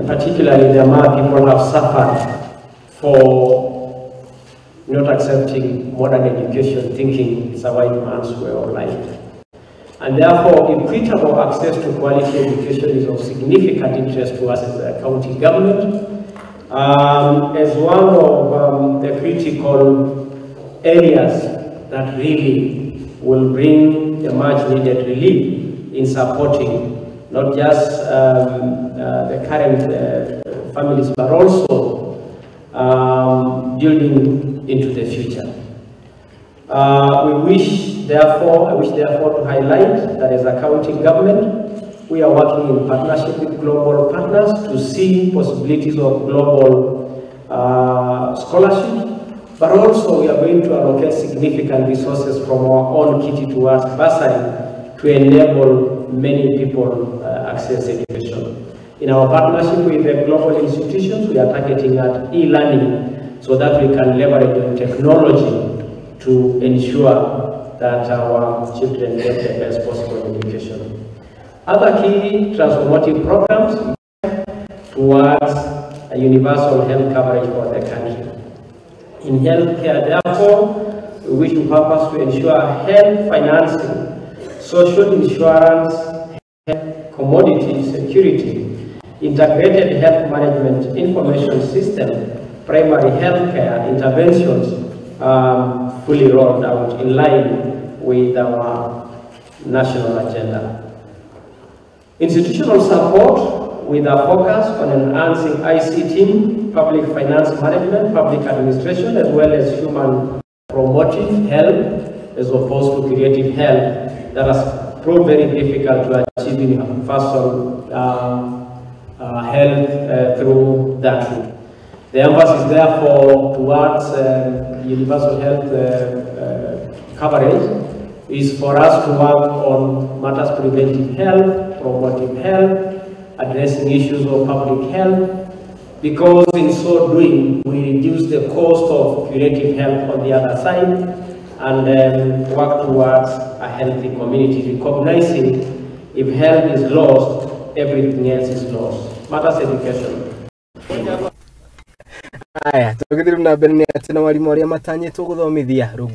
Particularly the Marí people have suffered for not accepting modern education, thinking it's a white man's way of life. And therefore, equitable access to quality education is of significant interest to us as a county government. As one of the critical areas that really will bring the much needed relief in supporting not just the current families, but also building into the future. I wish therefore to highlight that as a county government, we are working in partnership with global partners to see possibilities of global scholarship, but also we are going to allocate significant resources from our own kitty towards bursary to enable many people access education. In our partnership with the global institutions, we are targeting at e-learning so that we can leverage on technology to ensure that our children get the best possible education. Other key transformative programs towards a universal health coverage for the country. In healthcare, therefore, we wish to purpose to ensure health financing, social insurance, health commodity security, integrated health management information system, primary healthcare interventions fully rolled out in line with our national agenda. Institutional support with a focus on enhancing ICT, public finance management, public administration, as well as human promotive health, as opposed to creative health, that has proved very difficult to achieve in universal health through that route. The emphasis therefore towards universal health coverage is for us to work on matters preventive health, promotive health, addressing issues of public health, because in so doing we reduce the cost of curative health on the other side, and work towards a healthy community, recognizing if health is lost, everything else is lost. Matters education. Aya, tugithiruna mbere ni ati na walimu aria matanyitwo guthomithia rungu